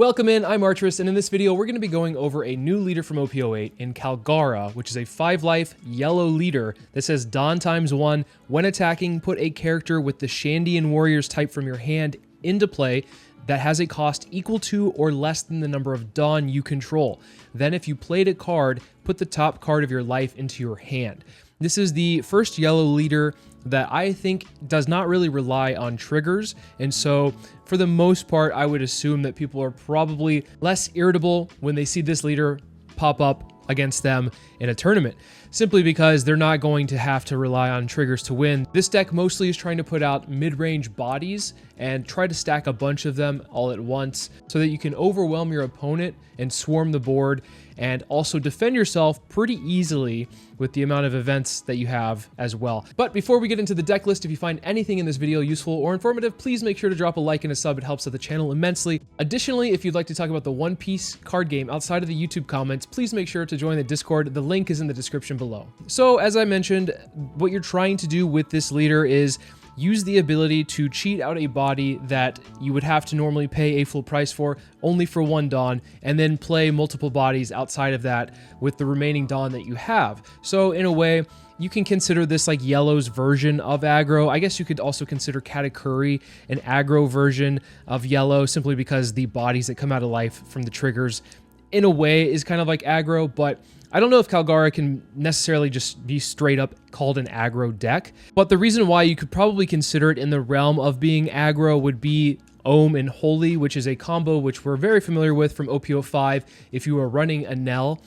Welcome in, I'm Archris, and in this video we're going to be going over a new leader from OP08 in Kalgara, which is a 5-life yellow leader that says Dawn ×1. When attacking, put a character with the Shandian Warriors type from your hand into play that has a cost equal to or less than the number of Dawn you control. Then if you played a card, put the top card of your life into your hand. This is the first yellow leader that I think does not really rely on triggers, and so for the most part I would assume that people are probably less irritable when they see this leader pop up against them in a tournament, simply because they're not going to have to rely on triggers to win. This deck mostly is trying to put out mid-range bodies and try to stack a bunch of them all at once so that you can overwhelm your opponent and swarm the board, and also defend yourself pretty easily with the amount of events that you have as well. But before we get into the deck list, if you find anything in this video useful or informative, please make sure to drop a like and a sub. It helps out the channel immensely. Additionally, if you'd like to talk about the One Piece card game outside of the YouTube comments, please make sure to join the Discord. The link is in the description below. So as I mentioned, what you're trying to do with this leader is use the ability to cheat out a body that you would have to normally pay a full price for, only for 1 Dawn, and then play multiple bodies outside of that with the remaining Dawn that you have. So in a way, you can consider this like Yellow's version of aggro. I guess you could also consider Katakuri an aggro version of Yellow, simply because the bodies that come out of life from the triggers in a way is kind of like aggro, but I don't know if Kalgara can necessarily just be straight up called an aggro deck, but the reason why you could probably consider it in the realm of being aggro would be Ohm and Holy, which is a combo which we're very familiar with from OP05. If you were running Enel,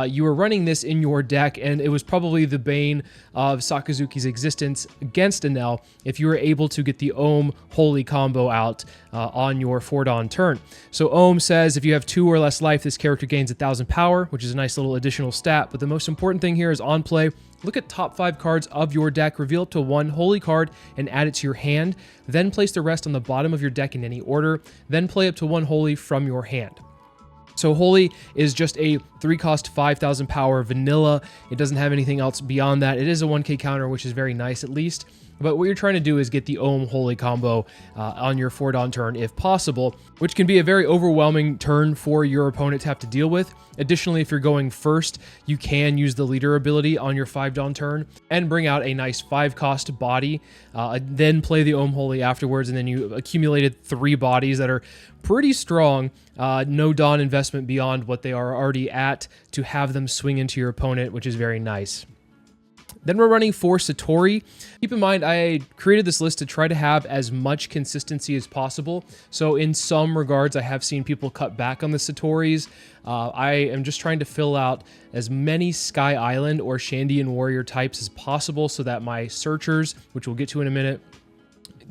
you were running this in your deck, and it was probably the bane of Sakazuki's existence against Enel if you were able to get the Ohm Holy combo out on your 4-Dawn turn. So Ohm says if you have 2 or less life, this character gains 1,000 power, which is a nice little additional stat, but the most important thing here is on play, look at top 5 cards of your deck, reveal up to 1 Holy card and add it to your hand, then place the rest on the bottom of your deck in any order, then play up to 1 Holy from your hand. So Holy is just a 3-cost 5,000 power vanilla. It doesn't have anything else beyond that. It is a 1k counter, which is very nice at least. But what you're trying to do is get the Ohm Holy combo on your 4-Dawn turn if possible, which can be a very overwhelming turn for your opponent to have to deal with. Additionally, if you're going first, you can use the leader ability on your 5-Dawn turn and bring out a nice 5-cost body, then play the Ohm Holy afterwards, and then you accumulated 3 bodies that are pretty strong. No Dawn investment beyond what they are already at to have them swing into your opponent, which is very nice. Then we're running 4 Satori. Keep in mind, I created this list to try to have as much consistency as possible. So in some regards, I have seen people cut back on the Satoris. I am just trying to fill out as many Sky Island or Shandian Warrior types as possible so that my searchers, which we'll get to in a minute,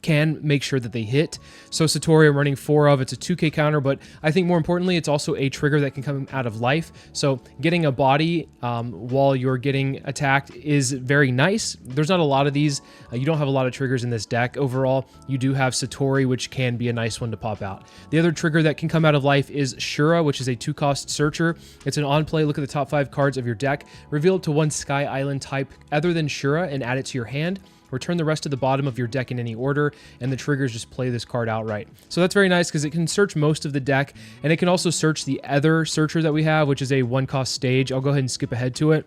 can make sure that they hit. So Satori I'm running 4 of. It's a 2k counter, but I think more importantly, it's also a trigger that can come out of life. So getting a body while you're getting attacked is very nice. There's not a lot of these. You don't have a lot of triggers in this deck. Overall, you do have Satori, which can be a nice one to pop out. The other trigger that can come out of life is Shura, which is a 2-cost searcher. It's an on-play. Look at the top 5 cards of your deck. Reveal up to 1 Sky Island type other than Shura and add it to your hand. Return the rest to the bottom of your deck in any order, and the triggers just play this card outright. So that's very nice because it can search most of the deck, and it can also search the other searcher that we have, which is a 1-cost stage. I'll go ahead and skip ahead to it.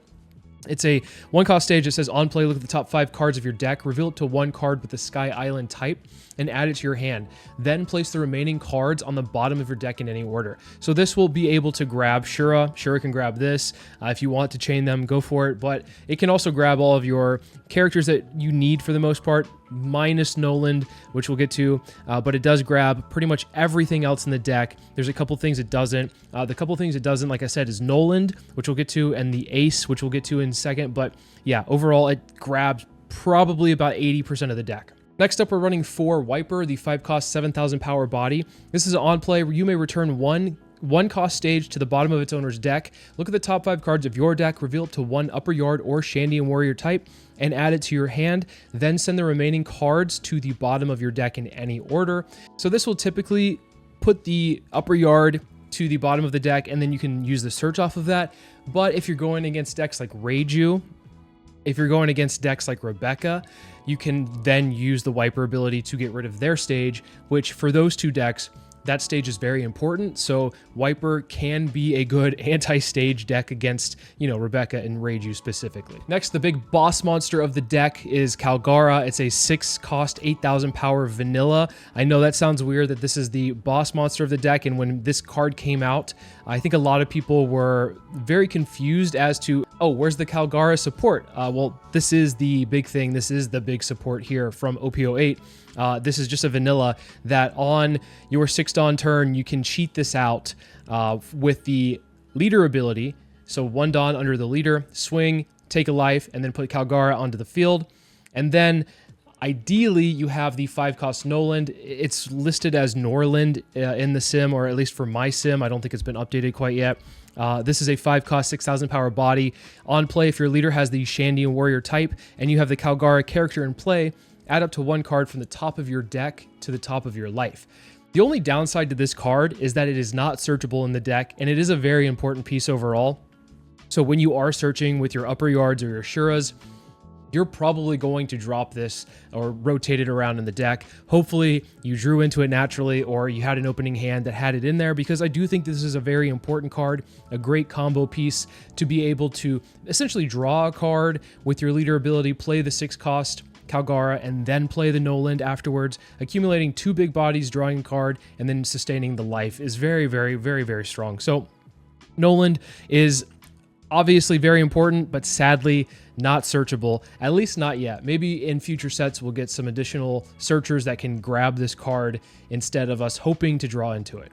It's a 1-cost stage that says on play, look at the top 5 cards of your deck, reveal up to 1 card with the Sky Island type, and add it to your hand. Then place the remaining cards on the bottom of your deck in any order. So this will be able to grab Shura. Shura can grab this. If you want to chain them, go for it. But it can also grab all of your characters that you need for the most part, minus Noland, which we'll get to. But it does grab pretty much everything else in the deck. There's a couple things it doesn't. The couple things it doesn't, like I said, is Noland, which we'll get to, and the Ace, which we'll get to in a second. But yeah, overall, it grabs probably about 80% of the deck. Next up, we're running 4 Wiper, the 5-cost 7,000 power body. This is an on play where you may return one cost stage to the bottom of its owner's deck. Look at the top 5 cards of your deck, reveal up to 1 Upper Yard or Shandian Warrior type, and add it to your hand. Then send the remaining cards to the bottom of your deck in any order. So this will typically put the Upper Yard to the bottom of the deck, and then you can use the search off of that. But if you're going against decks like Reiju, if you're going against decks like Rebecca, you can then use the Wiper ability to get rid of their stage, which for those 2 decks that stage is very important. So Wiper can be a good anti-stage deck against, you know, Rebecca and Reiju specifically. Next, the big boss monster of the deck is Kalgara. It's a 6 cost, 8,000 power vanilla. I know that sounds weird that this is the boss monster of the deck, and when this card came out, I think a lot of people were very confused as to, oh, where's the Kalgara support? Well, this is the big thing. This is the big support here from OP08. This is just a vanilla that on your 6 Dawn turn, you can cheat this out with the leader ability. So 1 Dawn under the leader, swing, take a life, and then put Kalgara onto the field. And then ideally, you have the 5 cost Noland. It's listed as Norland in the sim, or at least for my sim. I don't think it's been updated quite yet. This is a 5 cost, 6,000 power body. On play, if your leader has the Shandian warrior type and you have the Kalgara character in play, add up to 1 card from the top of your deck to the top of your life. The only downside to this card is that it is not searchable in the deck, and it is a very important piece overall. So when you are searching with your upper yards or your Shuras, you're probably going to drop this or rotate it around in the deck. Hopefully you drew into it naturally, or you had an opening hand that had it in there, because I do think this is a very important card, a great combo piece to be able to essentially draw a card with your leader ability, play the 6 cost Kalgara, and then play the Noland afterwards. Accumulating 2 big bodies, drawing a card, and then sustaining the life is very, very, very, very strong. So Noland is obviously very important, but sadly not searchable, at least not yet. Maybe in future sets we'll get some additional searchers that can grab this card instead of us hoping to draw into it.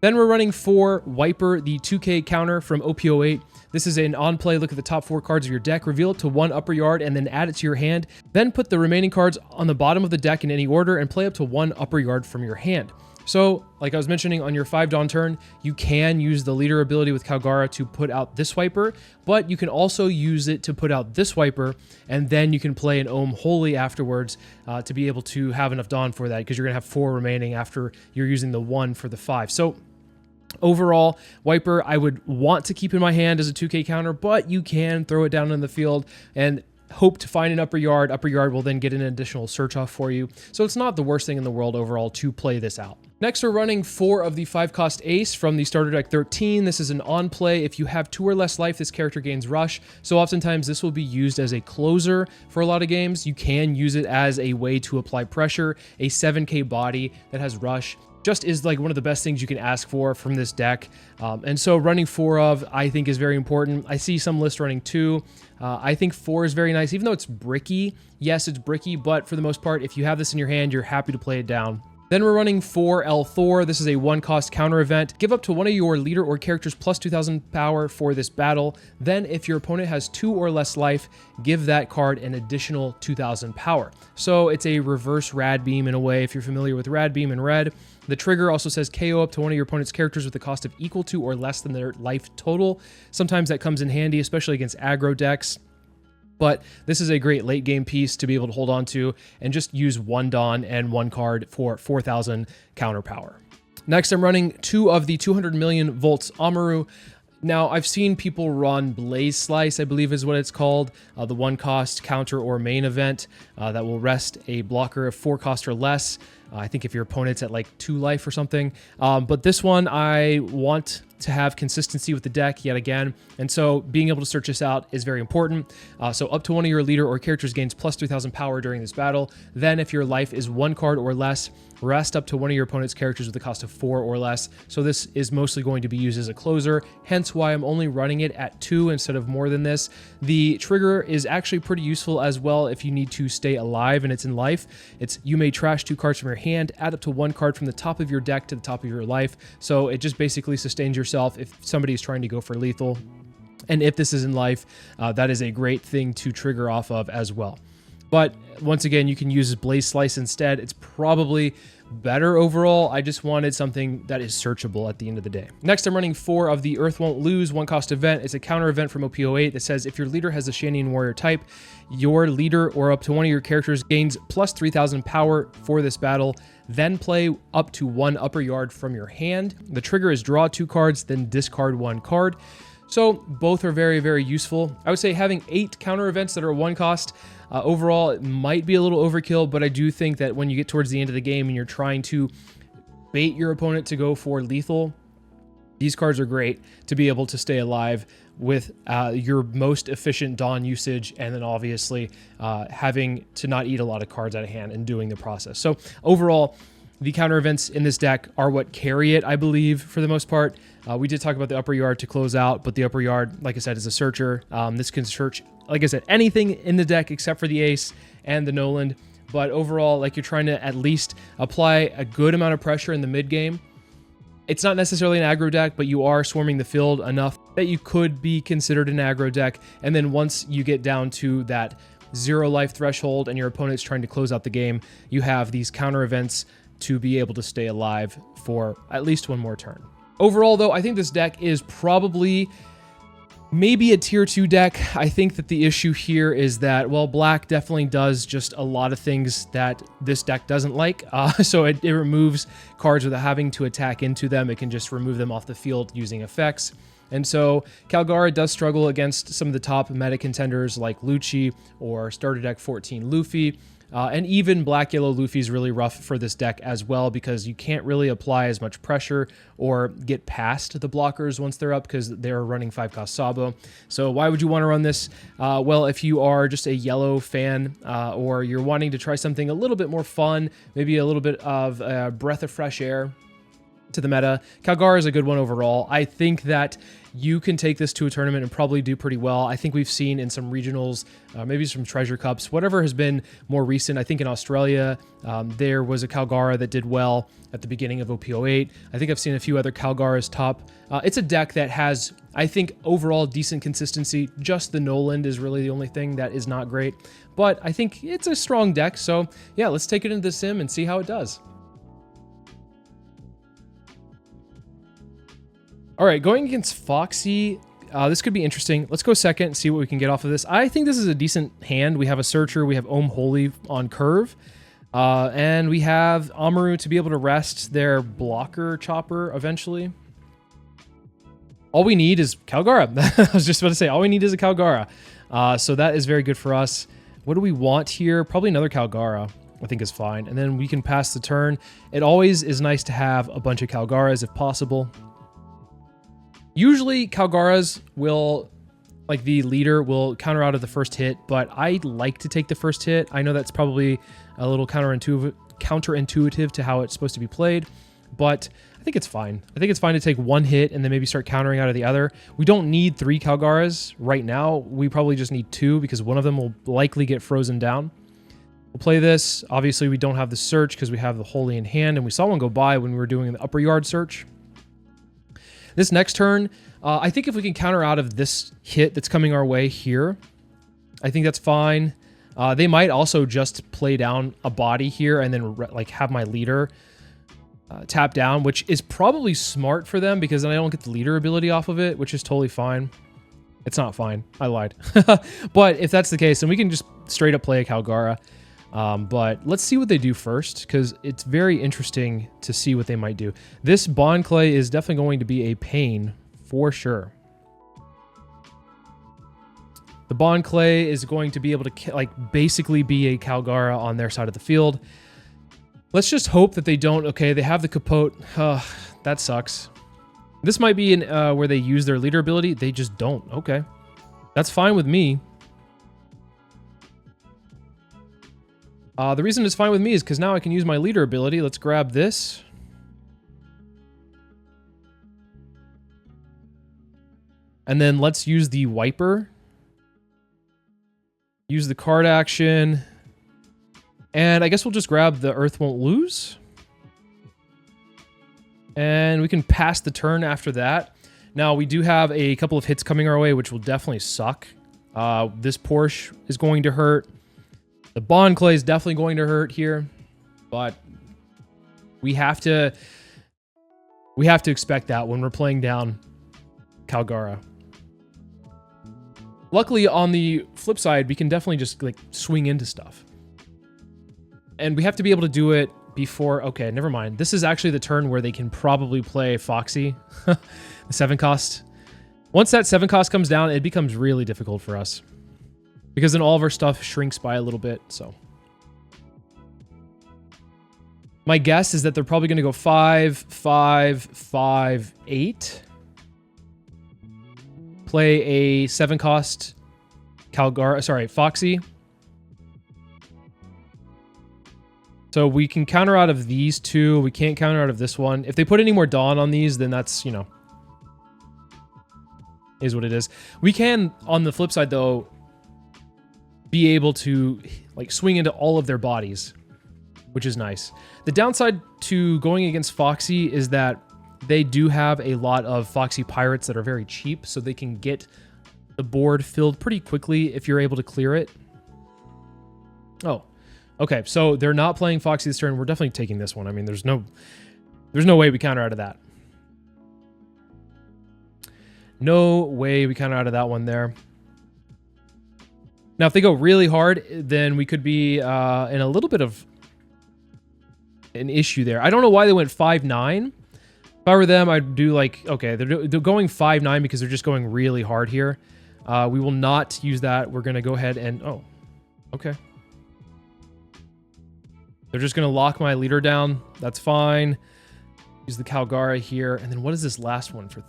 Then we're running for Wiper, the 2K counter from OP08. This is an on-play look at the top 4 cards of your deck, reveal it to 1 upper yard, and then add it to your hand. Then put the remaining cards on the bottom of the deck in any order and play up to 1 upper yard from your hand. So, like I was mentioning, on your 5 Dawn turn, you can use the leader ability with Kalgara to put out this Wiper, but you can also use it to put out this Wiper, and then you can play an Ohm Holy afterwards to be able to have enough Dawn for that, because you're going to have 4 remaining after you're using the 1 for the 5. So overall, Wiper I would want to keep in my hand as a 2K counter, but you can throw it down in the field and hope to find an upper yard. Upper yard will then get an additional search off for you. So it's not the worst thing in the world overall to play this out. Next, we're running 4 of the 5 cost Ace from the starter deck 13. This is an on play. If you have 2 or less life, this character gains Rush. So oftentimes this will be used as a closer for a lot of games. You can use it as a way to apply pressure. A 7K body that has Rush just is like one of the best things you can ask for from this deck. And so running 4 of, I think, is very important. I see some lists running 2. I think 4 is very nice, even though it's bricky. Yes, it's bricky, but for the most part, if you have this in your hand, you're happy to play it down. Then we're running 4 El Thor. This is a 1 cost counter event. Give up to one of your leader or characters plus 2,000 power for this battle. Then if your opponent has 2 or less life, give that card an additional 2,000 power. So it's a reverse Rad Beam in a way, if you're familiar with Rad Beam in red. The trigger also says KO up to one of your opponent's characters with a cost of equal to or less than their life total. Sometimes that comes in handy, especially against aggro decks. But this is a great late game piece to be able to hold on to and just use 1 Dawn and 1 card for 4,000 counter power. Next, I'm running 2 of the 200 million volts Amaru. Now, I've seen people run Blaze Slice, I believe is what it's called, the 1 cost counter or main event that will rest a blocker of 4 cost or less. I think if your opponent's at like 2 life or something. But this one, I want to have consistency with the deck yet again. And so being able to search this out is very important. So up to one of your leader or characters gains plus 3,000 power during this battle. Then if your life is 1 card or less, rest up to one of your opponent's characters with a cost of 4 or less. So this is mostly going to be used as a closer, hence why I'm only running it at 2 instead of more than this. The trigger is actually pretty useful as well if you need to stay alive and it's in life. It's you may trash 2 cards from your hand, add up to 1 card from the top of your deck to the top of your life. So it just basically sustains yourself if somebody is trying to go for lethal. And if this is in life, that is a great thing to trigger off of as well. But once again, you can use Blaze Slice instead. It's probably better overall. I just wanted something that is searchable at the end of the day. Next, I'm running 4 of the Earth Won't Lose 1 cost event. It's a counter event from OP08 that says if your leader has a Shandian warrior type, your leader or up to one of your characters gains plus 3,000 power for this battle. Then play up to 1 upper yard from your hand. The trigger is draw 2 cards, then discard 1 card. So both are very, very useful. I would say having 8 counter events that are 1 cost, overall, it might be a little overkill, but I do think that when you get towards the end of the game and you're trying to bait your opponent to go for lethal, these cards are great to be able to stay alive with your most efficient Dawn usage, and then obviously having to not eat a lot of cards out of hand and doing the process. So overall, the counter events in this deck are what carry it, I believe, for the most part. We did talk about the upper yard to close out, but the upper yard, like I said, is a searcher. This can search, like I said, anything in the deck except for the ace and the Noland. But overall, like, you're trying to at least apply a good amount of pressure in the mid game. It's not necessarily an aggro deck, but you are swarming the field enough that you could be considered an aggro deck. And then once you get down to that 0 life threshold and your opponent's trying to close out the game, you have these counter events to be able to stay alive for at least one more turn. Overall, though, I think this deck is probably maybe a tier 2 deck. I think that the issue here is that, well, black definitely does just a lot of things that this deck doesn't like. So it removes cards without having to attack into them. It can just remove them off the field using effects. And so Kalgara does struggle against some of the top meta contenders like Lucci or starter deck 14 Luffy. And even black-yellow Luffy is really rough for this deck as well, because you can't really apply as much pressure or get past the blockers once they're up because they're running 5-cost Sabo. So why would you want to run this? Well, if you are just a yellow fan or you're wanting to try something a little bit more fun, maybe a little bit of a breath of fresh air to the meta, Kalgara is a good one overall. I think that you can take this to a tournament and probably do pretty well. I think we've seen in some regionals, maybe some treasure cups, whatever has been more recent. I think in Australia, there was a Kalgara that did well at the beginning of OP08. I think I've seen a few other Kalgaras top. It's a deck that has, I think, overall decent consistency. Just the Noland is really the only thing that is not great. But I think it's a strong deck. So yeah, let's take it into the sim and see how it does. All right, going against Foxy, this could be interesting. Let's go second and see what we can get off of this. I think this is a decent hand. We have a Searcher, we have Holy on curve, and we have Amaru to be able to rest their blocker chopper eventually. All we need is Kalgara. I was just about to say, all we need is a Kalgara. So that is very good for us. What do we want here? Probably another Kalgara, I think is fine. And then we can pass the turn. It always is nice to have a bunch of Kalgaras if possible. Usually Kalgaras will, like the leader, will counter out of the first hit, but I like to take the first hit. I know that's probably a little counterintuitive to how it's supposed to be played, but I think it's fine. I think it's fine to take one hit and then maybe start countering out of the other. We don't need 3 Kalgaras right now. We probably just need 2 because one of them will likely get frozen down. We'll play this. Obviously, we don't have the search because we have the Holy in hand, and we saw one go by when we were doing the upper yard search. This next turn, I think if we can counter out of this hit that's coming our way here, I think that's fine. They might also just play down a body here and then like have my leader tap down, which is probably smart for them because then I don't get the leader ability off of it, which is totally fine. It's not fine. I lied. But if that's the case, then we can just straight up play a Kalgara. But let's see what they do first, because it's very interesting to see what they might do. This Bond Clay is definitely going to be a pain for sure. The Bond Clay is going to be able to like basically be a Kalgara on their side of the field. Let's just hope that they don't. Okay, they have the Capote. That sucks. This might be in where they use their leader ability. They just don't. Okay, that's fine with me. The reason it's fine with me is because now I can use my leader ability. Let's grab this. And then let's use the wiper. Use the card action. And I guess we'll just grab the Earth Won't Lose. And we can pass the turn after that. Now, we do have a couple of hits coming our way, which will definitely suck. This Porsche is going to hurt. The Bond Clay is definitely going to hurt here, but we have to expect that when we're playing down Kalgara. Luckily, on the flip side, we can definitely just like swing into stuff. And we have to be able to do it before... Okay, never mind. This is actually the turn where they can probably play Foxy, the 7-cost. Once that 7-cost comes down, it becomes really difficult for us. Because then all of our stuff shrinks by a little bit, so. My guess is that they're probably going to go 5, 5, 5, 8. Play a 7-cost Kalgara, sorry, Foxy. So we can counter out of these two. We can't counter out of this one. If they put any more Dawn on these, then that's, you know, is what it is. We can, on the flip side, though, be able to, like, swing into all of their bodies, which is nice. The downside to going against Foxy is that they do have a lot of Foxy pirates that are very cheap, so they can get the board filled pretty quickly if you're able to clear it. Oh. Okay, so they're not playing Foxy this turn. We're definitely taking this one. I mean, there's no way we counter out of that. No way we counter out of that one there. Now, if they go really hard, then we could be in a little bit of an issue there. I don't know why they went 5-9. If I were them, I'd do like, okay, they're going 5-9 because they're just going really hard here. We will not use that. We're going to go ahead and, oh, okay. They're just going to lock my leader down. That's fine. Use the Kalgara here. And then what is this last one for?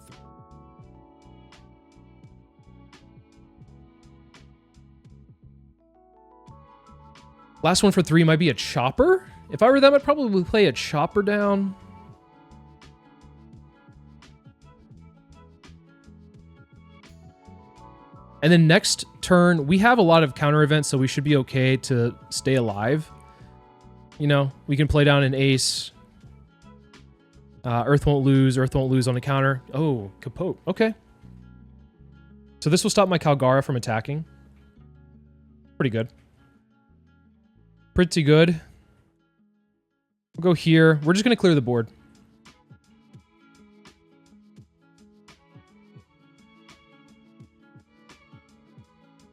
Last one for 3 might be a chopper. If I were them, I'd probably play a chopper down. And then next turn, we have a lot of counter events, so we should be okay to stay alive. You know, we can play down an ace. Earth won't lose on a counter. Oh, Capote. Okay. So this will stop my Kalgara from attacking. Pretty good. Pretty good. We'll go here. We're just going to clear the board.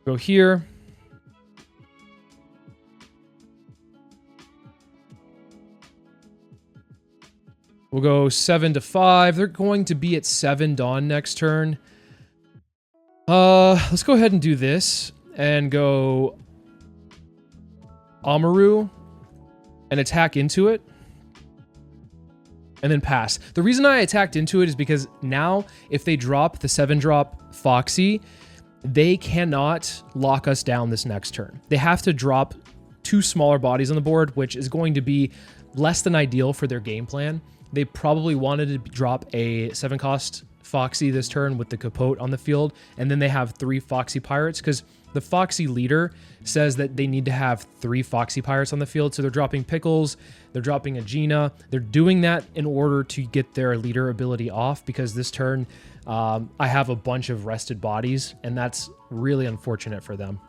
Go here. We'll go 7 to 5. They're going to be at 7 Dawn next turn. Let's go ahead and do this and go Amaru and attack into it and then pass. The reason I attacked into it is because now if they drop the 7-drop Foxy, they cannot lock us down this next turn. They have to drop 2 smaller bodies on the board, which is going to be less than ideal for their game plan. They probably wanted to drop a 7-cost Foxy this turn with the Capote on the field, and then they have 3 Foxy Pirates, because the Foxy leader says that they need to have 3 Foxy Pirates on the field, so they're dropping Pickles, they're dropping a Gina. They're doing that in order to get their leader ability off, because this turn I have a bunch of rested bodies, and that's really unfortunate for them.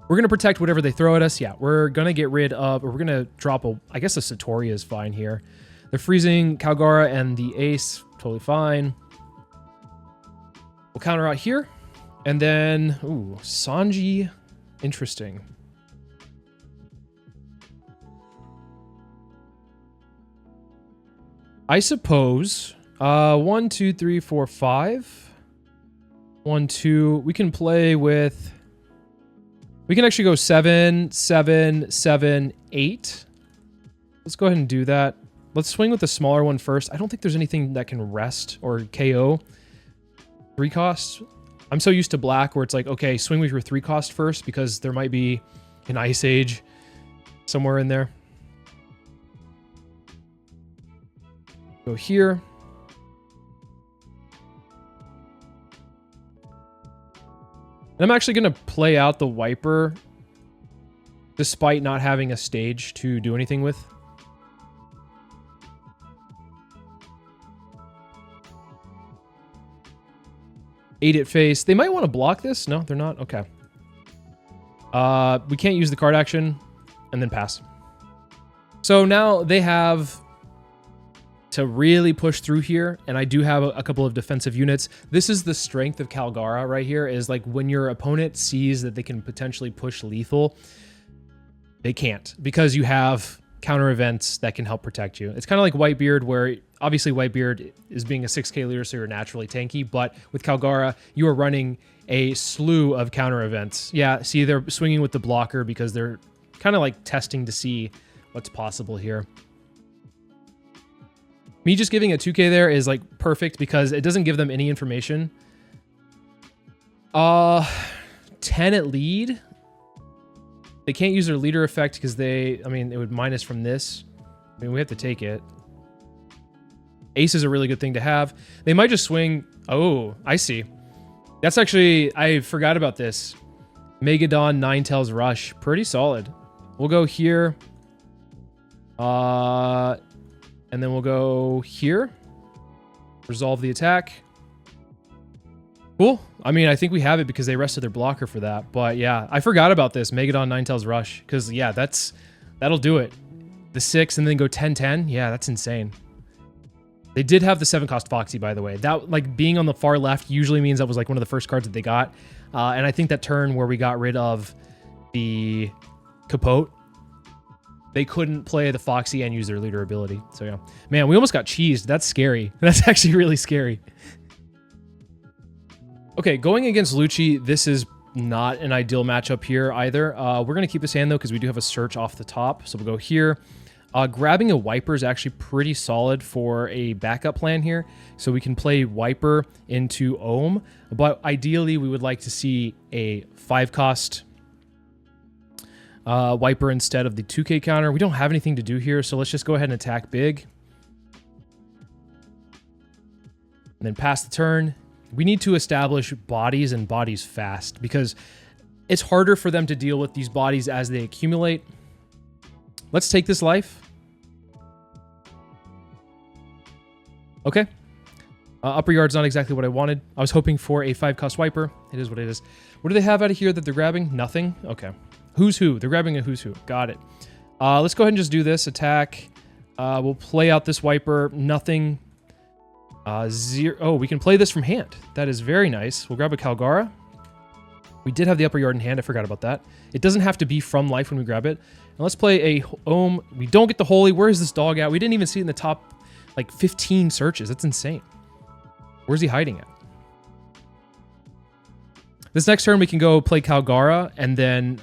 We're going to protect whatever they throw at us. Yeah, we're going to get rid of, or we're going to drop a, I guess a Satori is fine here. They're freezing Kalgara and the Ace, totally fine. We'll counter out here. And then, ooh, Sanji, interesting. I suppose, 1, 2, 3, 4, 5. 1, 2, we can play with... We can actually go 7, 7, 7, 8. Let's go ahead and do that. Let's swing with the smaller one first. I don't think there's anything that can rest or KO. 3 costs. I'm so used to black where it's like, okay, swing with your 3 cost first because there might be an Ice Age somewhere in there. Go here. And I'm actually going to play out the Wiper despite not having a stage to do anything with. Eight at face. They might want to block this. No, they're not. Okay. We can't use the card action and then pass. So now they have to really push through here, and I do have a couple of defensive units. This is the strength of Kalgara right here, is like when your opponent sees that they can potentially push lethal, they can't, because you have counter events that can help protect you. It's kind of like Whitebeard, where obviously Whitebeard is being a 6k leader, so you're naturally tanky, but with Kalgara, you are running a slew of counter events. Yeah, see, they're swinging with the blocker because they're kind of like testing to see what's possible here. Me just giving a 2k there is like perfect because it doesn't give them any information. 10 at lead. They can't use their leader effect because they, I mean, it would minus from this. I mean, we have to take it. Ace is a really good thing to have. They might just swing. Oh, I see. That's actually, I forgot about this. Megadon, Ninetales Rush. Pretty solid. We'll go here. And then we'll go here. Resolve the attack. Cool. I mean, I think we have it because they rested their blocker for that. But yeah, I forgot about this. Megadon, Ninetales Rush. Because yeah, that'll do it. The 6 and then go 10-10. Yeah, that's insane. They did have the 7-cost Foxy, by the way. That, like, being on the far left usually means that was, like, one of the first cards that they got. And I think that turn where we got rid of the Capote, they couldn't play the Foxy and use their leader ability. So, yeah. Man, we almost got cheesed. That's scary. That's actually really scary. Okay, going against Lucci, this is not an ideal matchup here either. We're going to keep this hand, though, because we do have a search off the top. So we'll go here. Grabbing a Wiper is actually pretty solid for a backup plan here. So we can play Wiper into Ohm, but ideally we would like to see a 5-cost Wiper instead of the 2k counter. We don't have anything to do here, so let's just go ahead and attack big. And then pass the turn. We need to establish bodies and bodies fast because it's harder for them to deal with these bodies as they accumulate. Let's take this life. Okay. Upper yard's not exactly what I wanted. I was hoping for a 5-cost Wiper. It is what it is. What do they have out of here that they're grabbing? Nothing? Okay. Who's who? They're grabbing a who's who. Got it. Let's go ahead and just do this. Attack. We'll play out this Wiper. Nothing. 0. Oh, we can play this from hand. That is very nice. We'll grab a Kalgara. We did have the upper yard in hand. I forgot about that. It doesn't have to be from life when we grab it. And let's play a Ohm. We don't get the Holy. Where is this dog at? We didn't even see it in the top, like, 15 searches. That's insane. Where's he hiding at? This next turn, we can go play Kalgara and then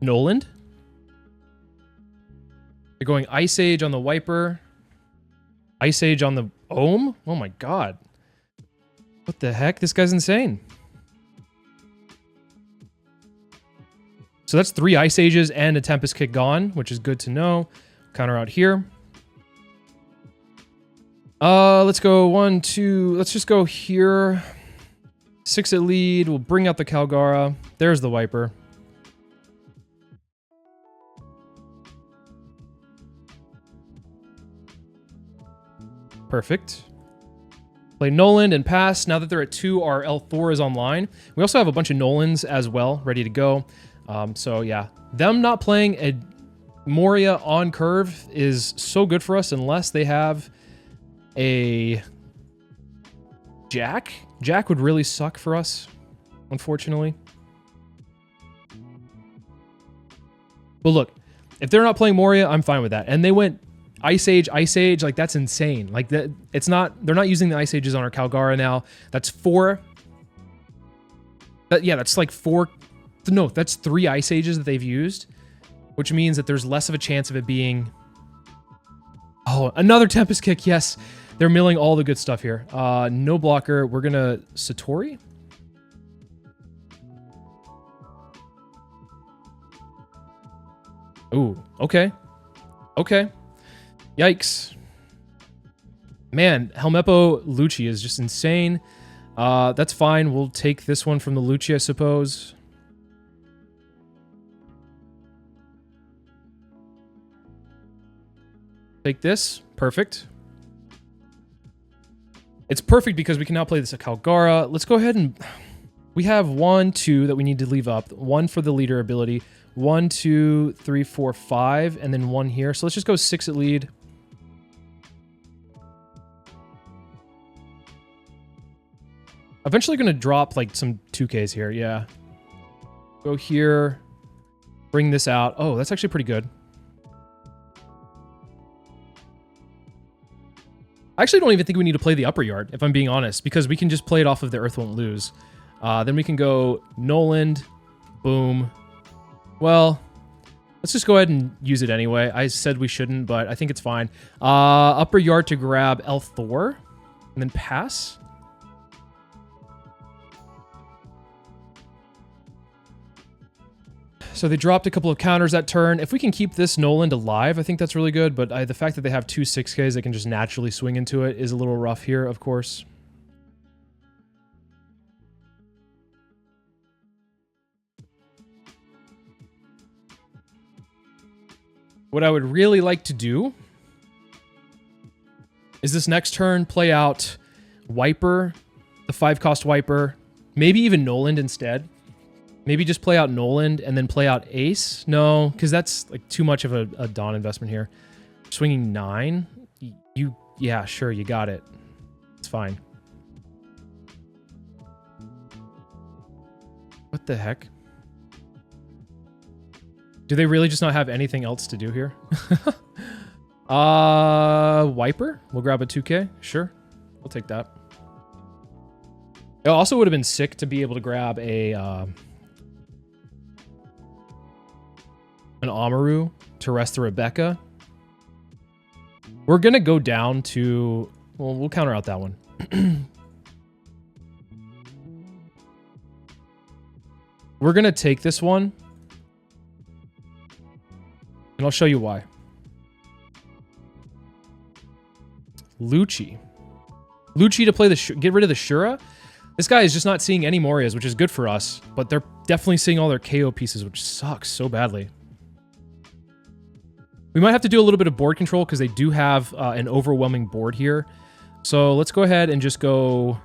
Noland. They're going Ice Age on the Wiper. Ice Age on the Ohm? Oh my god. What the heck? This guy's insane. So that's 3 Ice Ages and a Tempest Kick gone, which is good to know. Counter out here. Let's go 1, 2. Let's just go here. 6 at lead. We'll bring out the Kalgara. There's the Wiper. Perfect. Play Noland and pass. Now that they're at 2, our L4 is online. We also have a bunch of Nolans as well, ready to go. So yeah, them not playing a Moria on curve is so good for us unless they have a Jack. Jack would really suck for us, unfortunately. But look, if they're not playing Moria, I'm fine with that. And they went Ice Age, like that's insane. Like that, it's not, they're not using the Ice Ages on our Kalgara now. That's 4. Yeah, that's like 4. No, that's 3 Ice Ages that they've used, which means that there's less of a chance of it being... Oh, another Tempest Kick, yes. They're milling all the good stuff here. No blocker. We're gonna Satori. Ooh, okay. Okay. Yikes. Man, Helmeppo Lucci is just insane. That's fine. We'll take this one from the Lucci, I suppose. Take this. Perfect. It's perfect because we can now play this at Kalgara. Let's go ahead and... We have 1, 2 that we need to leave up. 1 for the leader ability. 1, 2, 3, 4, 5, and then 1 here. So let's just go 6 at lead. Eventually going to drop like some 2Ks here, yeah. Go here. Bring this out. Oh, that's actually pretty good. I actually don't even think we need to play the upper yard, if I'm being honest, because we can just play it off of the Earth Won't Lose. Then we can go Noland, boom. Well, Let's just go ahead and use it anyway. I said we shouldn't, but I think it's fine. Upper yard to grab El Thor, and then pass. So they dropped a couple of counters that turn. If we can keep this Noland alive, I think that's really good, but the fact that they have two 6Ks that can just naturally swing into it is a little rough here, of course. What I would really like to do is this next turn play out Wiper, the 5-cost Wiper, maybe even Noland instead. Maybe just play out Noland and then play out Ace. No, because that's like too much of a Dawn investment here. Swinging 9. Yeah, sure, you got it. It's fine. What the heck? Do they really just not have anything else to do here? Wiper? We'll grab a 2K. Sure. We'll take that. It also would have been sick to be able to grab a an Amaru to rest the Rebecca. We're going to go down to... Well, we'll counter out that one. We're going to take this one. And I'll show you why. Lucci. Lucci to play the... Get rid of the Shura. This guy is just not seeing any Morias, which is good for us. But they're definitely seeing all their KO pieces, which sucks so badly. We might have to do a little bit of board control because they do have an overwhelming board here. So let's go ahead and just go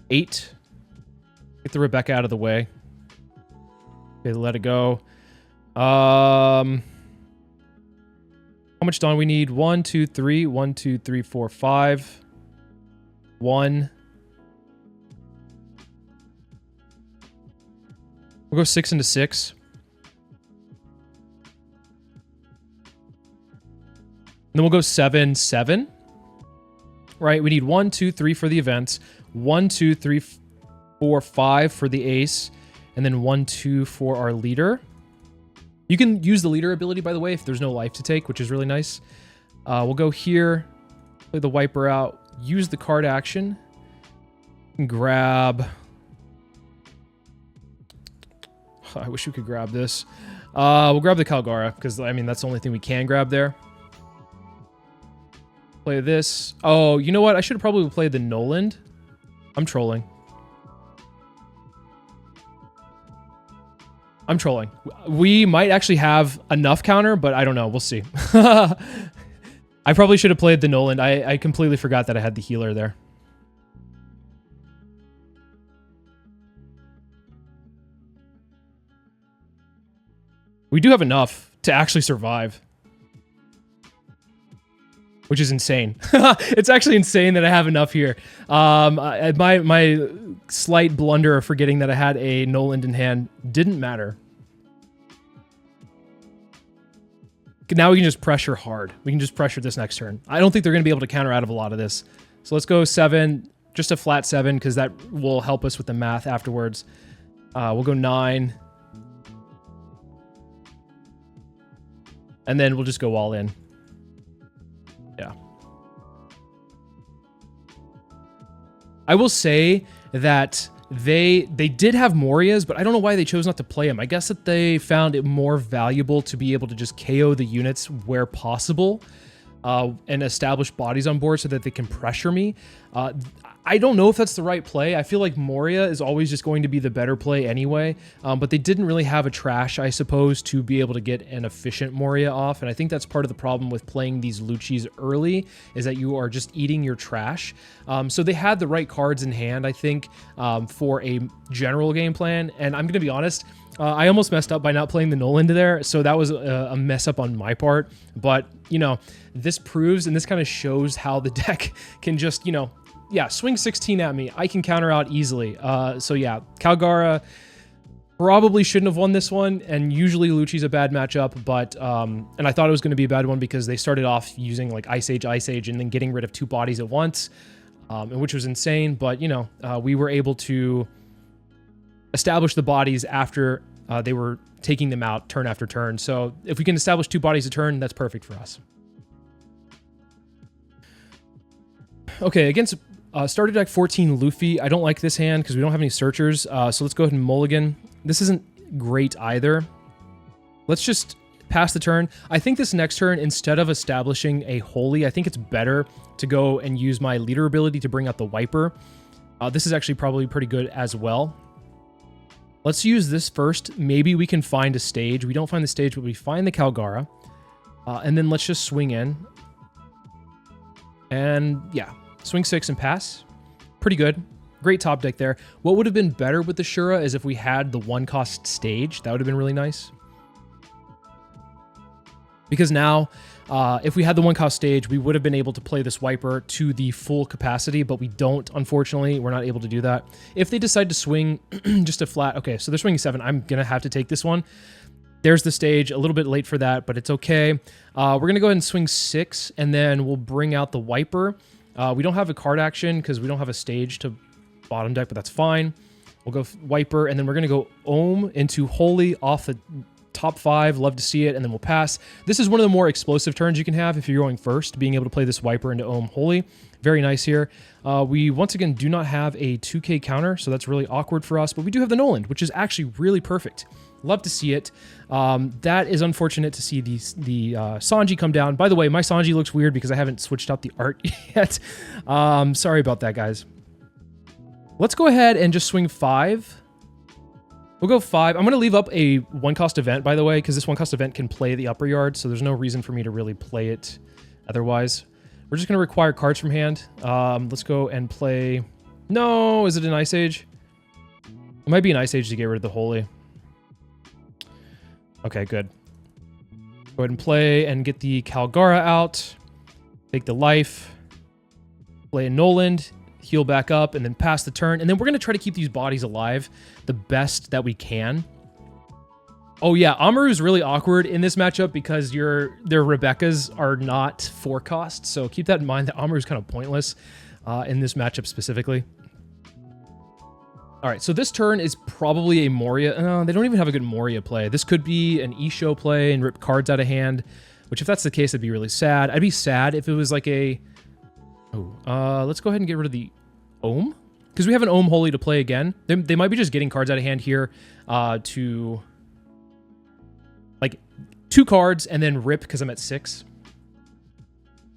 8. Get the Rebecca out of the way. Okay, let it go. How much Dawn we need? 1, 2, 3. 1, 2, 3, 4, 5. 1. We'll go 6 into 6. Then we'll go 7, 7. Right, we need 1, 2, 3 for the events. 1, 2, 3, 4, 5 for the ace. And then 1, 2 for our leader. You can use the leader ability, by the way, if there's no life to take, which is really nice. We'll go here, play the Wiper out, use the card action, and grab... I wish we could grab this. We'll grab the Kalgara, because, I mean, that's the only thing we can grab there. Play this. Oh, you know what? I should have probably played the Noland. I'm trolling. I'm trolling. We might actually have enough counter, but I don't know. We'll see. I probably should have played the Noland. I completely forgot that I had the healer there. We do have enough to actually survive. Which is insane. It's actually insane that I have enough here. My slight blunder of forgetting that I had a Noland in hand didn't matter. Now we can just pressure hard. We can just pressure this next turn. I don't think they're going to be able to counter out of a lot of this. So let's go 7, just a flat 7, because that will help us with the math afterwards. We'll go 9. And then we'll just go all in. Yeah. I will say that they did have Morias, but I don't know why they chose not to play them. I guess that they found it more valuable to be able to just KO the units where possible and establish bodies on board so that they can pressure me. I don't know if that's the right play. I feel like Moria is always just going to be the better play anyway, but they didn't really have a trash, I suppose, to be able to get an efficient Moria off, and I think that's part of the problem with playing these Luccis early, is that you are just eating your trash. So they had the right cards in hand, I think, for a general game plan, and I'm going to be honest, I almost messed up by not playing the Noland there, so that was a mess up on my part, but, you know, this proves, and this kind of shows how the deck can just, you know, yeah, swing 16 at me. I can counter out easily. So yeah, Kalgara probably shouldn't have won this one, and usually Lucci's a bad matchup, but, and I thought it was going to be a bad one because they started off using like Ice Age, and then getting rid of 2 bodies at once, which was insane, but, you know, we were able to establish the bodies after they were taking them out turn after turn. So if we can establish 2 bodies a turn, that's perfect for us. Okay, against starter deck 14 Luffy, I don't like this hand because we don't have any searchers. So let's go ahead and mulligan. This isn't great either. Let's just pass the turn. I think this next turn, instead of establishing a holy, I think it's better to go and use my leader ability to bring out the wiper. This is actually probably pretty good as well. Let's use this first. Maybe we can find a stage. We don't find the stage, but we find the Kalgara. And then let's just swing in. And yeah, swing 6 and pass. Pretty good. Great top deck there. What would have been better with the Shura is if we had the 1-cost stage. That would have been really nice. Because now, if we had the 1-cost stage, we would have been able to play this wiper to the full capacity, but we don't, unfortunately. We're not able to do that. If they decide to swing just a flat... Okay, so they're swinging 7. I'm going to have to take this one. There's the stage. A little bit late for that, but it's okay. We're going to go ahead and swing 6, and then we'll bring out the wiper. We don't have a card action because we don't have a stage to bottom deck, but that's fine. We'll go wiper, and then we're going to go Ohm into Holy off the... top 5, love to see it, and then we'll pass. This is one of the more explosive turns you can have if you're going first, being able to play this wiper into Ohm Holy. Very nice here. We, once again, do not have a 2k counter, so that's really awkward for us, but we do have the Noland, which is actually really perfect. Love to see it. That is unfortunate to see the Sanji come down. By the way, my Sanji looks weird because I haven't switched out the art yet. Sorry about that, guys. Let's go ahead and just swing 5. We'll go 5. I'm going to leave up a 1-cost event, by the way, because this 1-cost event can play the upper yard, so there's no reason for me to really play it otherwise. We're just going to require cards from hand. Let's go and play... No! Is it an Ice Age? It might be an Ice Age to get rid of the Holy. Okay, good. Go ahead and play and get the Kalgara out. Take the life. Play a Noland. Heal back up, and then pass the turn. And then we're going to try to keep these bodies alive the best that we can. Oh yeah, Amaru's really awkward in this matchup because their Rebekahs are not 4-cost, so keep that in mind that Amaru's kind of pointless in this matchup specifically. Alright, so this turn is probably a Moria. They don't even have a good Moria play. This could be an Isho play and rip cards out of hand, which if that's the case, I'd be really sad. I'd be sad if it was like a... Oh, let's go ahead and get rid of the Ohm, because we have an Ohm Holy to play again. They might be just getting cards out of hand here to like 2 cards and then rip because I'm at 6.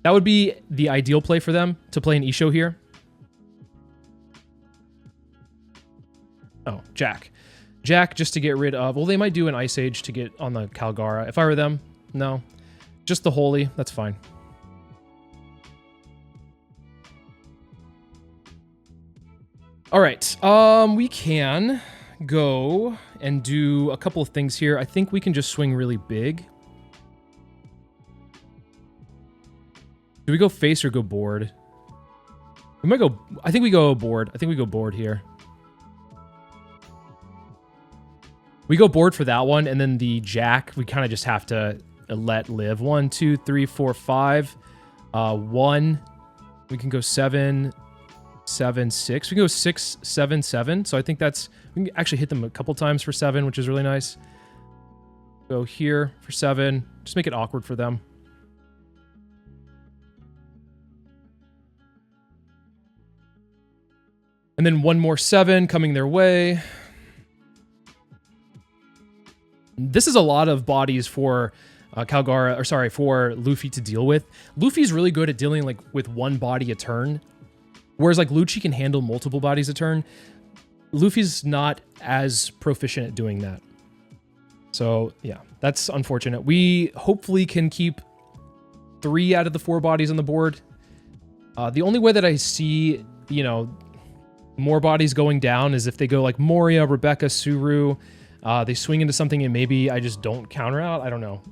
That would be the ideal play for them to play an Isho here. Oh, Jack just to get rid of... Well, they might do an Ice Age to get on the Kalgara. If I were them, no, just the Holy. That's fine. All right, we can go and do a couple of things here. I think we can just swing really big. Do we go face or go board? We might go... I think we go board. I think we go board here. We go board for that one, and then the Jack, we kind of just have to let live. 1, 2, 3, 4, 5. 1. We can go 7... 7, 6. We can go 6, 7, 7. So I think that's... We can actually hit them a couple times for 7, which is really nice. Go here for 7. Just make it awkward for them. And then one more 7 coming their way. This is a lot of bodies for Kalgara, or sorry, for Luffy to deal with. Luffy's really good at dealing like with one body a turn. Whereas like Lucci can handle multiple bodies a turn, Luffy's not as proficient at doing that. So yeah, that's unfortunate. We hopefully can keep 3 out of the 4 bodies on the board. The only way that I see, you know, more bodies going down is if they go like Moria, Rebekah, Suru. They swing into something and maybe I just don't counter out. I don't know.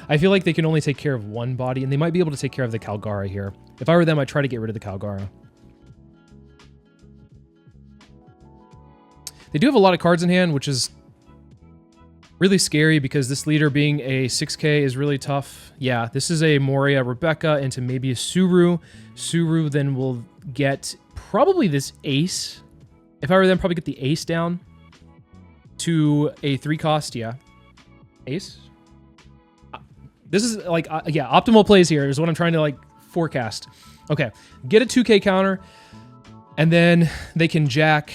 I feel like they can only take care of one body, and they might be able to take care of the Kalgara here. If I were them, I'd try to get rid of the Kalgara. They do have a lot of cards in hand, which is really scary because this leader being a 6k is really tough. Yeah, this is a Moria, Rebekah into maybe a Suru. Suru then will get probably this Ace. If I were them, probably get the Ace down to a 3-cost, yeah. Ace. This is like, yeah, optimal plays here is what I'm trying to like forecast. Okay, get a 2k counter, and then they can jack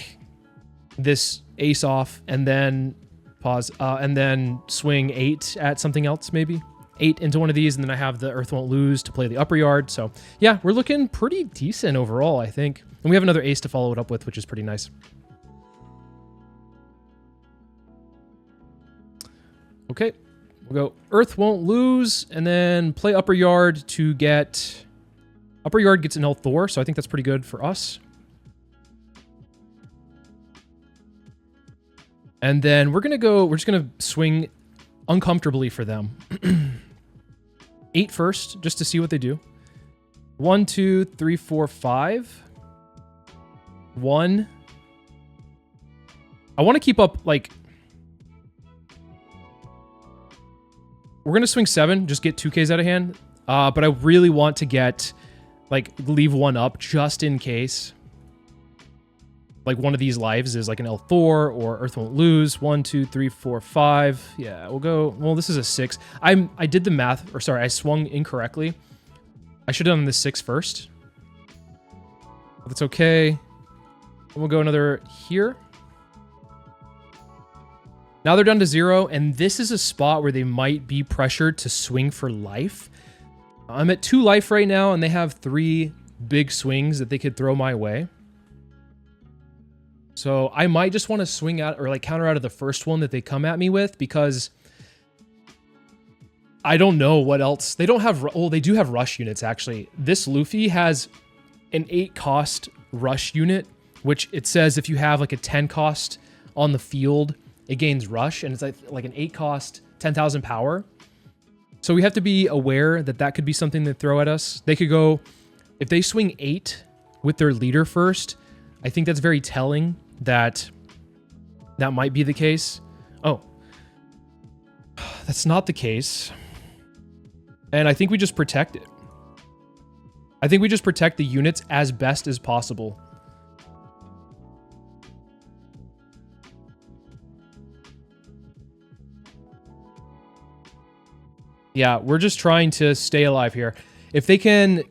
this ace off, and then pause, and then swing 8 at something else, maybe 8 into one of these, and then I have the Earth Won't Lose to play the upper yard. So yeah, we're looking pretty decent overall, I think. And we have another ace to follow it up with, which is pretty nice. Okay, we'll go Earth Won't Lose, and then play upper yard to get... Upper yard gets an El Thor, so I think that's pretty good for us. And then we're just gonna swing uncomfortably for them. 8 first, just to see what they do. 1, 2, 3, 4, 5. 1. I want to keep up, like... We're going to swing 7, just get 2Ks out of hand. But I really want to get, like, leave 1 up just in case. Like, one of these lives is like an El Thor or Earth Won't Lose. 1, 2, 3, 4, 5. Yeah, we'll go... Well, this is a 6. I did the math... Or, sorry, I swung incorrectly. I should have done the 6 first. But that's okay. We'll go another here. Now they're down to 0, and this is a spot where they might be pressured to swing for life. I'm at 2 life right now, and they have 3 big swings that they could throw my way. So I might just want to swing out, or like counter out of the first one that they come at me with, because I don't know what else. They don't have, oh, they do have rush units, actually. This Luffy has an 8-cost rush unit, which it says if you have like a 10-cost on the field, it gains rush, and it's like an 8-cost, 10,000 power. So we have to be aware that that could be something they throw at us. They could go, if they swing 8 with their leader first, I think that's very telling that that might be the case. Oh, that's not the case. And I think we just protect it. I think we just protect the units as best as possible. Yeah, we're just trying to stay alive here. If they can,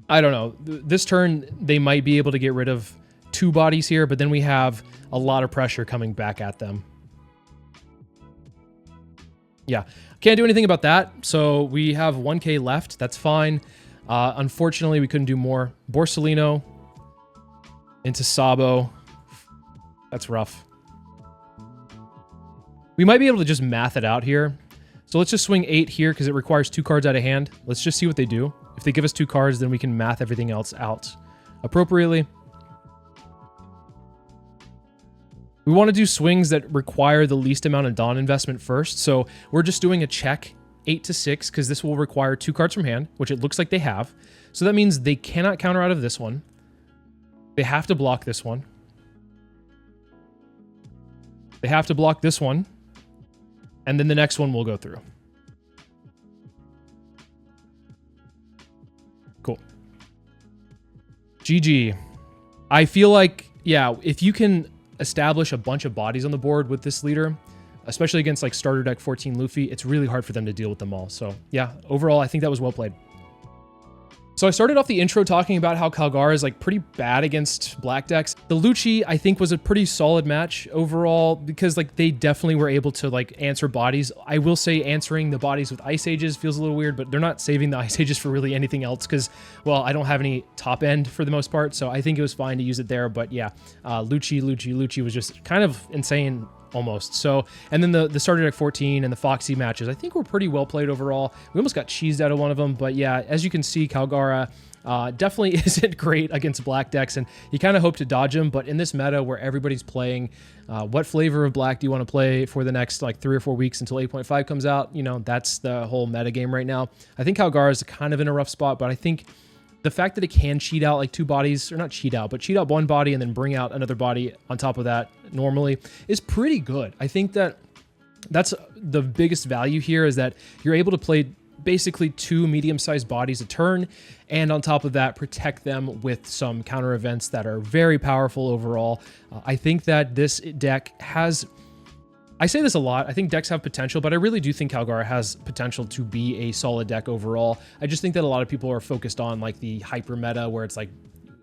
I don't know, this turn they might be able to get rid of 2 bodies here, but then we have a lot of pressure coming back at them. Yeah, can't do anything about that. So we have 1k left. That's fine. Unfortunately, we couldn't do more. Borsalino into Sabo. That's rough. We might be able to just math it out here. So let's just swing 8 here because it requires 2 cards out of hand. Let's just see what they do. If they give us 2 cards, then we can math everything else out appropriately. We want to do swings that require the least amount of Dawn investment first. So we're just doing a check 8 to 6 because this will require 2 cards from hand, which it looks like they have. So that means they cannot counter out of this one. They have to block this one. They have to block this one. And then the next one will go through. Cool. GG. I feel like, yeah, if you can establish a bunch of bodies on the board with this leader, especially against like starter deck 14 Luffy, it's really hard for them to deal with them all. So yeah, overall, I think that was well played. So I started off the intro talking about how Kalgara is like pretty bad against black decks. The Lucci, I think, was a pretty solid match overall because like they definitely were able to like answer bodies. I will say answering the bodies with Ice Ages feels a little weird, but they're not saving the Ice Ages for really anything else because, well, I don't have any top end for the most part. So I think it was fine to use it there. But yeah, Lucci was just kind of insane almost. So, and then the starter deck 14 and the Foxy matches, I think were pretty well played overall. We almost got cheesed out of one of them, but yeah, as you can see, Kalgara definitely isn't great against black decks, and you kind of hope to dodge him, but in this meta where everybody's playing, what flavor of black do you want to play for the next like 3 or 4 weeks until 8.5 comes out? You know, that's the whole meta game right now. I think Kalgara is kind of in a rough spot, but I think the fact that it can cheat out like 2 bodies, or not cheat out, but cheat out 1 body and then bring out another body on top of that normally is pretty good. I think that that's the biggest value here, is that you're able to play basically 2 medium-sized bodies a turn, and on top of that, protect them with some counter events that are very powerful overall. I think that this deck has I say this a lot. I think decks have potential, but I really do think Kalgara has potential to be a solid deck overall. I just think that a lot of people are focused on like the hyper meta where it's like,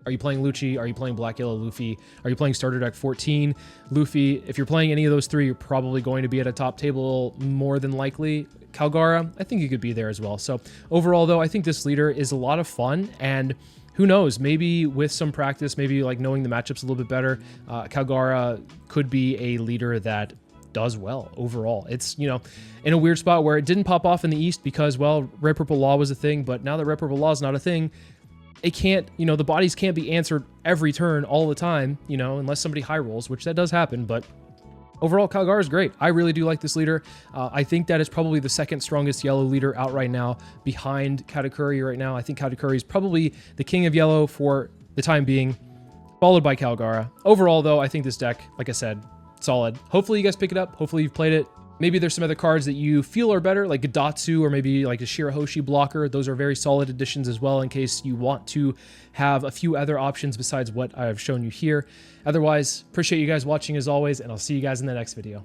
are you playing Lucci? Are you playing Black Yellow Luffy? Are you playing starter deck 14 Luffy? If you're playing any of those three, you're probably going to be at a top table more than likely. Kalgara, I think you could be there as well. So overall though, I think this leader is a lot of fun, and who knows, maybe with some practice, maybe like knowing the matchups a little bit better, Kalgara could be a leader that does well overall. It's, you know, in a weird spot where it didn't pop off in the East because, well, Red Purple Law was a thing, but now that Red Purple Law is not a thing, it can't, you know, the bodies can't be answered every turn all the time, you know, unless somebody high rolls, which that does happen. But overall, Kalgara is great. I really do like this leader. I think that is probably the second strongest yellow leader out right now, behind Katakuri right now. I think Katakuri is probably the king of yellow for the time being, followed by Kalgara. Overall, though, I think this deck, like I said, solid. Hopefully you guys pick it up. Hopefully you've played it. Maybe there's some other cards that you feel are better, like Gadatsu or maybe like a Shirahoshi blocker. Those are very solid additions as well in case you want to have a few other options besides what I've shown you here. Otherwise, appreciate you guys watching as always, and I'll see you guys in the next video.